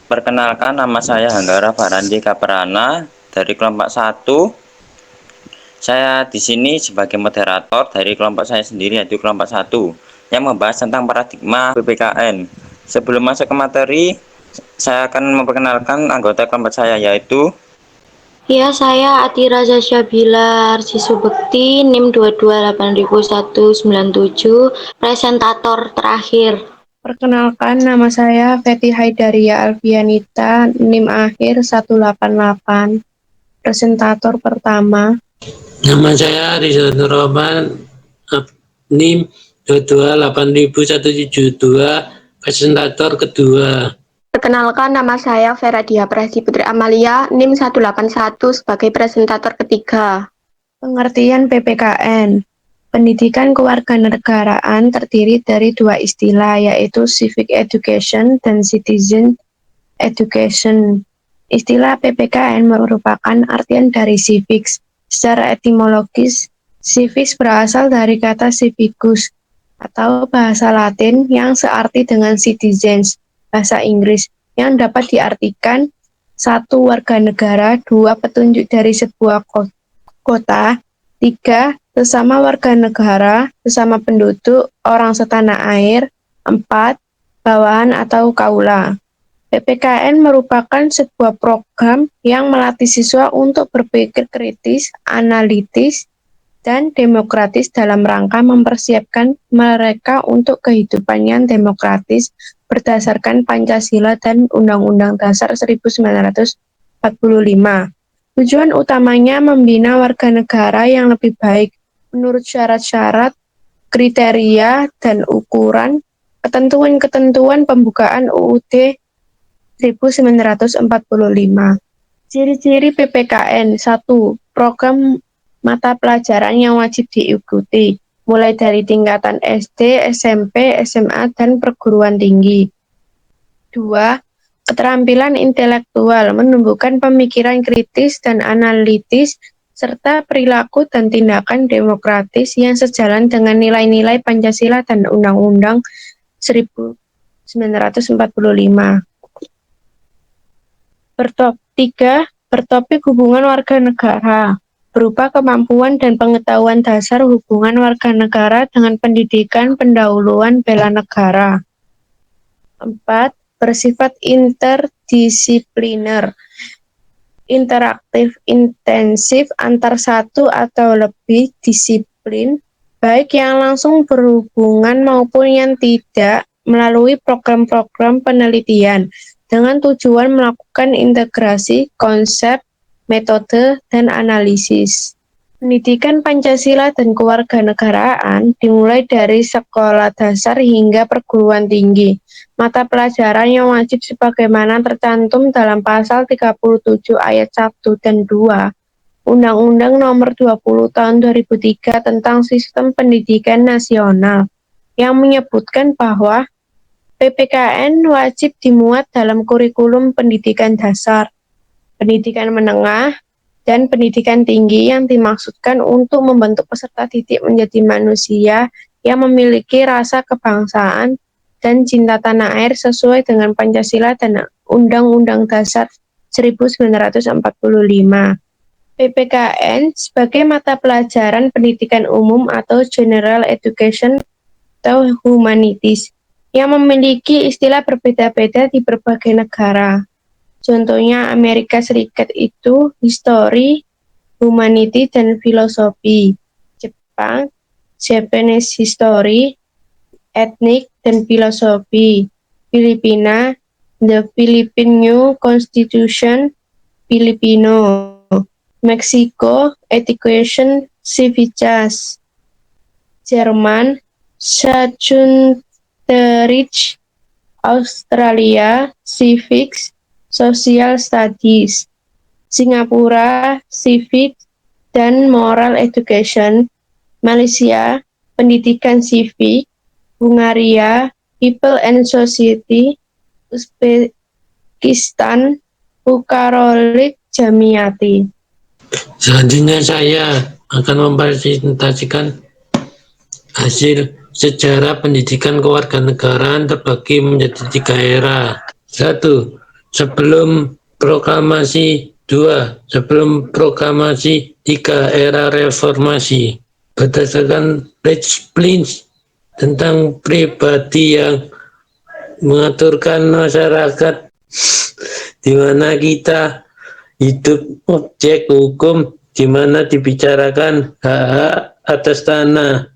Perkenalkan, nama saya Hanggara Farandi Kaprana dari kelompok 1. Saya di sini sebagai moderator dari kelompok saya sendiri, yaitu kelompok 1, yang membahas tentang paradigma PPKN. Sebelum masuk ke materi, saya akan memperkenalkan anggota kelompok saya, yaitu Ya, saya Atira Zasya Bilar, siswa bekti NIM 228197, presentator terakhir. Perkenalkan, nama saya Feti Haidaria Alfianita, NIM akhir 188, presentator pertama. Nama saya Rizal Nurrohman, NIM 2280172, presentator kedua. Perkenalkan, nama saya Vera Dia Presti Putri Amalia, NIM 181 sebagai presentator ketiga. Pengertian PPKN. Pendidikan kewarganegaraan terdiri dari dua istilah, yaitu civic education dan citizen education. Istilah PPKN merupakan artian dari civics. Secara etimologis, civics berasal dari kata civicus atau bahasa Latin yang searti dengan citizens, bahasa Inggris, yang dapat diartikan satu, warga negara; dua, petunjuk dari sebuah kota; tiga, sesama warga negara, sesama penduduk, orang setanah air; empat, bawahan atau kaula. PPKN merupakan sebuah program yang melatih siswa untuk berpikir kritis, analitis, dan demokratis dalam rangka mempersiapkan mereka untuk kehidupan yang demokratis berdasarkan Pancasila dan Undang-Undang Dasar 1945. Tujuan utamanya membina warga negara yang lebih baik menurut syarat-syarat, kriteria, dan ukuran ketentuan-ketentuan pembukaan UUD 1945. Ciri-ciri PPKN. 1. Program mata pelajaran yang wajib diikuti, mulai dari tingkatan SD, SMP, SMA, dan perguruan tinggi. 2. Keterampilan intelektual, menumbuhkan pemikiran kritis dan analitis, serta perilaku dan tindakan demokratis yang sejalan dengan nilai-nilai Pancasila dan Undang-Undang 1945. 3. Bertopik hubungan warga negara, berupa kemampuan dan pengetahuan dasar hubungan warga negara dengan pendidikan pendahuluan bela negara. 4. Bersifat interdisipliner, interaktif, intensif antar satu atau lebih disiplin, baik yang langsung berhubungan maupun yang tidak, melalui program-program penelitian, dengan tujuan melakukan integrasi konsep, metode, dan analisis. Pendidikan Pancasila dan kewarganegaraan dimulai dari sekolah dasar hingga perguruan tinggi. Mata pelajaran yang wajib sebagaimana tercantum dalam pasal 37 ayat 1 dan 2 Undang-Undang Nomor 20 Tahun 2003 tentang Sistem Pendidikan Nasional, yang menyebutkan bahwa PPKN wajib dimuat dalam kurikulum pendidikan dasar, pendidikan menengah, dan pendidikan tinggi, yang dimaksudkan untuk membentuk peserta didik menjadi manusia yang memiliki rasa kebangsaan dan cinta tanah air sesuai dengan Pancasila dan Undang-Undang Dasar 1945. PPKN sebagai mata pelajaran pendidikan umum atau General Education atau Humanities, yang memiliki istilah berbeda-beda di berbagai negara. Contohnya Amerika Serikat itu History, Humanity, dan Filosofi. Jepang, Japanese History, Ethnic, dan Filosofi. Filipina, The Philippine New Constitution, Filipino. Meksiko, Education, Civitas. Jerman, Sachunterricht. Australia, Civics, Social Studies. Singapura, Civic dan Moral Education. Malaysia, Pendidikan Civic. Hungaria, People and Society. Uzbekistan, Bukarolik Jamiyati. Selanjutnya saya akan mempresentasikan hasil sejarah pendidikan kewarganegaraan terbagi menjadi 3 era. 1. sebelum proklamasi 2, sebelum proklamasi 3, era reformasi. Berdasarkan Prince tentang pribadi yang mengaturkan masyarakat di mana kita hidup objek hukum, di mana dibicarakan hak-hak atas tanah,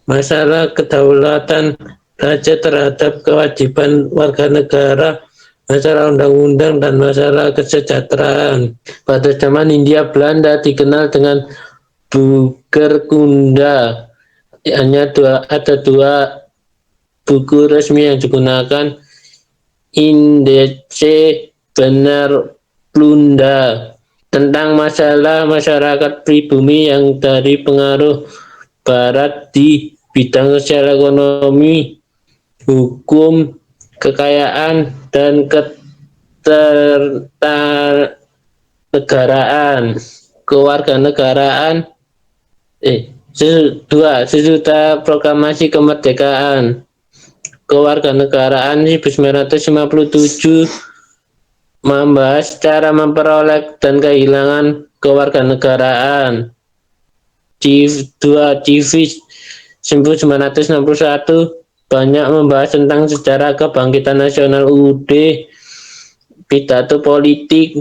masalah kedaulatan raja terhadap kewajiban warga negara, masalah undang-undang dan masalah kesejahteraan. Pada zaman Hindia Belanda dikenal dengan Bukerkunda. Hanya ada dua buku resmi yang digunakan, Indece Benar Plunda, tentang masalah masyarakat pribumi yang dari pengaruh Barat di bidang sosial ekonomi, hukum, kekayaan, dan kewarganegaraan. Sesudah proklamasi kemerdekaan kewarganegaraan 1957 membahas cara memperoleh dan kehilangan kewarganegaraan. Divisi 1961 banyak membahas tentang sejarah kebangkitan nasional UUD, pidato politik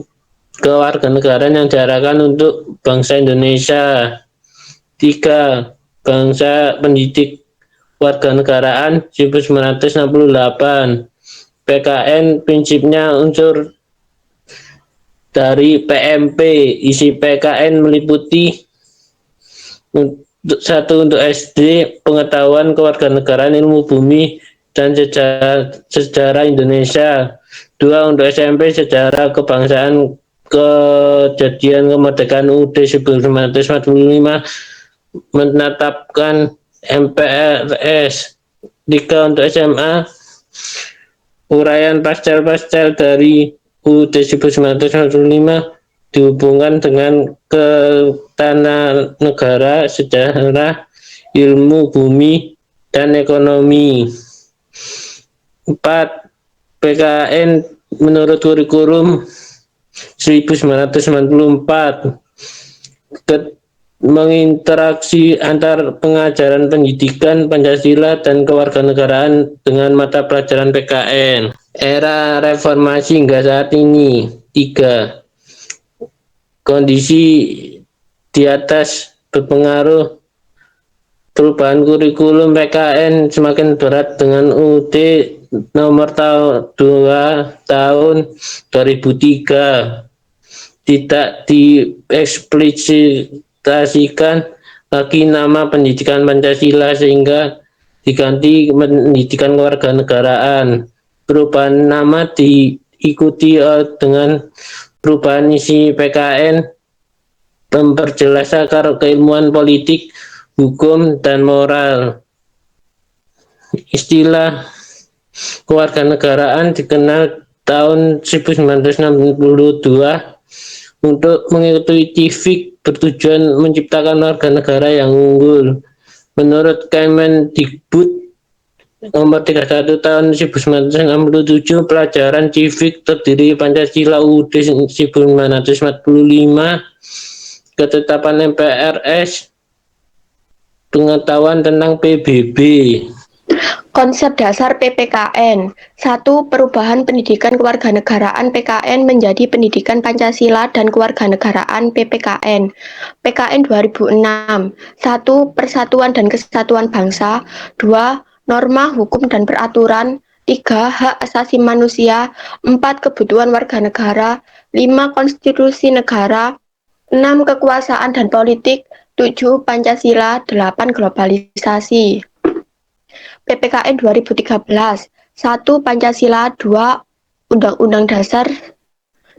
kewarganegaraan yang diarahkan untuk bangsa Indonesia. 3. Bangsa pendidik warganegaraan 1968. PKN prinsipnya unsur dari PMP. Isi PKN meliputi 1. Untuk SD, pengetahuan kewarganegaraan, ilmu bumi dan sejarah Indonesia. 2. Untuk SMP, sejarah kebangsaan, kejadian kemerdekaan UUD 1945, menetapkan MPRS. 3. Untuk SMA, uraian pasal-pasal dari UUD 1945 dihubungkan dengan ketanagara, sejarah, ilmu bumi, dan ekonomi. 4. PKN menurut kurikulum 1994 menginteraksi antar pengajaran pendidikan Pancasila dan kewarganegaraan dengan mata pelajaran PKN. Era reformasi hingga saat ini. 3. Kondisi di atas berpengaruh. Perubahan kurikulum PKN semakin berat dengan UUD nomor 2 tahun 2003. Tidak dieksplisitasikan lagi nama pendidikan Pancasila sehingga diganti pendidikan kewarganegaraan. Perubahan nama diikuti dengan perubahan isi PKN, memperjelas akar keilmuan politik, hukum, dan moral. Istilah kewarganegaraan dikenal tahun 1962 untuk mengikuti TIFIK bertujuan menciptakan warga negara yang unggul. Menurut Kemendikbud nomor 31 tahun 1967, pelajaran TIFIK terdiri Pancasila UUD 1945, ketetapan MPRS, pengetahuan tentang PBB. Konsep dasar PPKN. 1. Perubahan pendidikan kewarganegaraan PKN menjadi pendidikan Pancasila dan kewarganegaraan PPKN. PKN 2006. 1. Persatuan dan kesatuan bangsa. 2. Norma hukum dan peraturan. 3. Hak asasi manusia. 4. Kebutuhan warga negara. 5. Konstitusi negara. 6. Kekuasaan dan politik. 7. Pancasila. 8. Globalisasi. PPKN 2013. 1. Pancasila. 2. Undang-Undang Dasar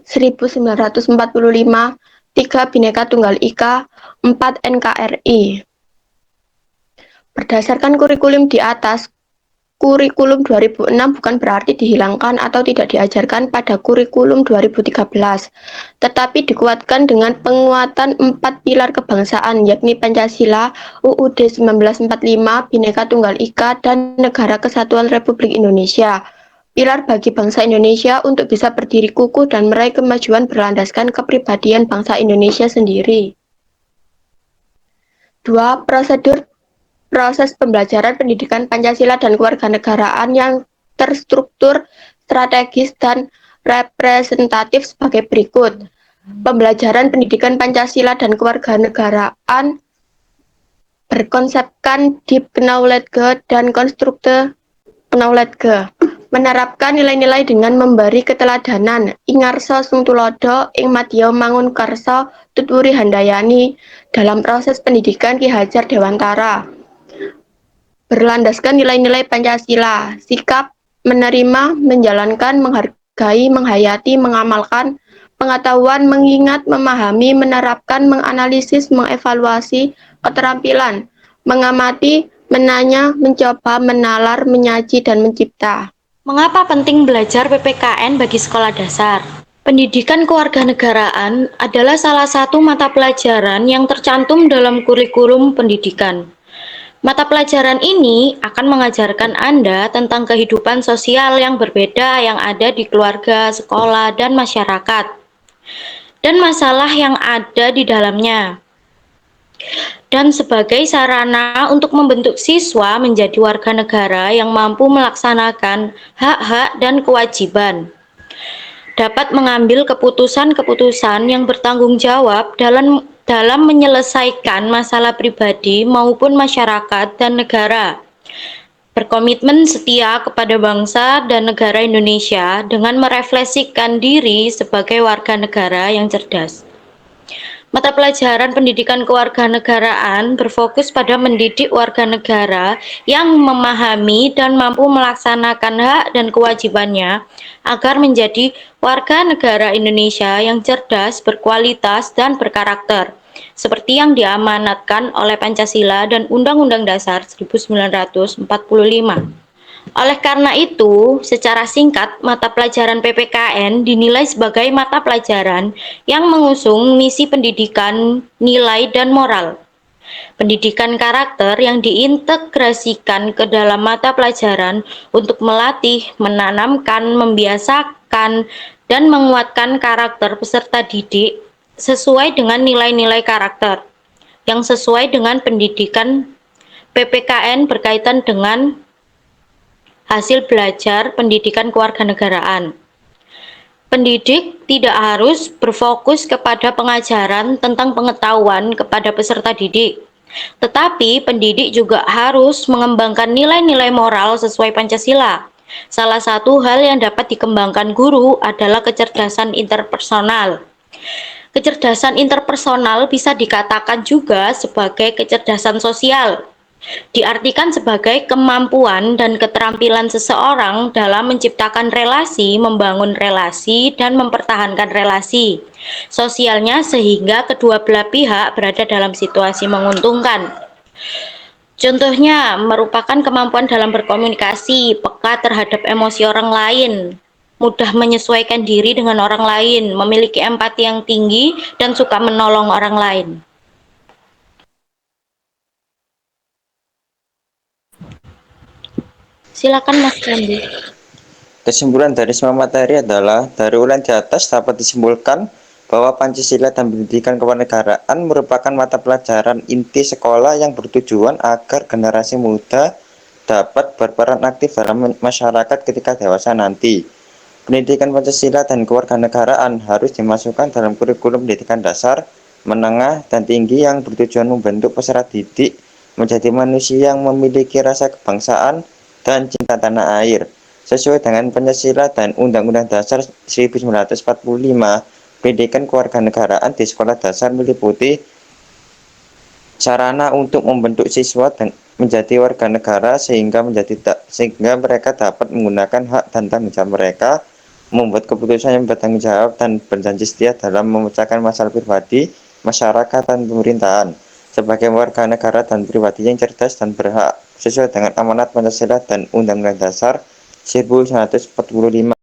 1945. 3. Bhinneka Tunggal Ika. 4. NKRI. Berdasarkan kurikulum di atas, kurikulum 2006 bukan berarti dihilangkan atau tidak diajarkan pada kurikulum 2013, tetapi dikuatkan dengan penguatan 4 pilar kebangsaan, yakni Pancasila, UUD 1945, Bhinneka Tunggal Ika, dan Negara Kesatuan Republik Indonesia. pilar bagi bangsa Indonesia untuk bisa berdiri kukuh dan meraih kemajuan berlandaskan kepribadian bangsa Indonesia sendiri. 2. Proses pembelajaran pendidikan Pancasila dan kewarganegaraan yang terstruktur, strategis, dan representatif sebagai berikut. Pembelajaran pendidikan Pancasila dan kewarganegaraan berkonsepkan deep knowledge dan konstruktif knowledge, menerapkan nilai-nilai dengan memberi keteladanan. Ingarso sung tulodo, ing madya mangun karsa, tutwuri handayani, dalam proses pendidikan Ki Hajar Dewantara. Berlandaskan nilai-nilai Pancasila, sikap menerima, menjalankan, menghargai, menghayati, mengamalkan, pengetahuan, mengingat, memahami, menerapkan, menganalisis, mengevaluasi, keterampilan, mengamati, menanya, mencoba, menalar, menyaji, dan mencipta. Mengapa penting belajar PPKN bagi sekolah dasar? Pendidikan kewarganegaraan adalah salah satu mata pelajaran yang tercantum dalam kurikulum pendidikan. Mata pelajaran ini akan mengajarkan Anda tentang kehidupan sosial yang berbeda yang ada di keluarga, sekolah, dan masyarakat, dan masalah yang ada di dalamnya, dan sebagai sarana untuk membentuk siswa menjadi warga negara yang mampu melaksanakan hak-hak dan kewajiban, dapat mengambil keputusan-keputusan yang bertanggung jawab dalam menyelesaikan masalah pribadi maupun masyarakat dan negara, berkomitmen setia kepada bangsa dan negara Indonesia dengan merefleksikan diri sebagai warga negara yang cerdas. Mata pelajaran pendidikan kewarganegaraan berfokus pada mendidik warga negara yang memahami dan mampu melaksanakan hak dan kewajibannya agar menjadi warga negara Indonesia yang cerdas, berkualitas, dan berkarakter, seperti yang diamanatkan oleh Pancasila dan Undang-Undang Dasar 1945. Oleh karena itu, secara singkat, mata pelajaran PPKN dinilai sebagai mata pelajaran yang mengusung misi pendidikan, nilai, dan moral. Pendidikan karakter yang diintegrasikan ke dalam mata pelajaran untuk melatih, menanamkan, membiasakan, dan menguatkan karakter peserta didik sesuai dengan nilai-nilai karakter yang sesuai dengan pendidikan. PPKN berkaitan dengan hasil belajar pendidikan kewarganegaraan. Pendidik tidak harus berfokus kepada pengajaran tentang pengetahuan kepada peserta didik, tetapi pendidik juga harus mengembangkan nilai-nilai moral sesuai Pancasila. Salah satu hal yang dapat dikembangkan guru adalah kecerdasan interpersonal. Kecerdasan interpersonal bisa dikatakan juga sebagai kecerdasan sosial. Diartikan sebagai kemampuan dan keterampilan seseorang dalam menciptakan relasi, membangun relasi, dan mempertahankan relasi sosialnya sehingga kedua belah pihak berada dalam situasi menguntungkan. Contohnya merupakan kemampuan dalam berkomunikasi, peka terhadap emosi orang lain, mudah menyesuaikan diri dengan orang lain, memiliki empati yang tinggi, dan suka menolong orang lain. Silakan Mas Kandi. Kesimpulan dari semua materi adalah, dari ulang di atas dapat disimpulkan bahwa Pancasila dan pendidikan kewarganegaraan merupakan mata pelajaran inti sekolah yang bertujuan agar generasi muda dapat berperan aktif dalam masyarakat ketika dewasa nanti. Pendidikan Pancasila dan kewarganegaraan harus dimasukkan dalam kurikulum pendidikan dasar, menengah, dan tinggi yang bertujuan membentuk peserta didik menjadi manusia yang memiliki rasa kebangsaan dan cinta tanah air. Sesuai dengan Pancasila dan Undang-Undang Dasar 1945, pendidikan kewarganegaraan di sekolah dasar meliputi sarana untuk membentuk siswa dan menjadi warga negara sehingga mereka dapat menggunakan hak dan tanggung jawab mereka, membuat keputusan yang bertanggung jawab dan berjanji setia dalam memecahkan masalah pribadi, masyarakat, dan pemerintahan sebagai warga negara dan pribadi yang cerdas dan berhak sesuai dengan amanat Pancasila dan Undang-Undang Dasar 1945.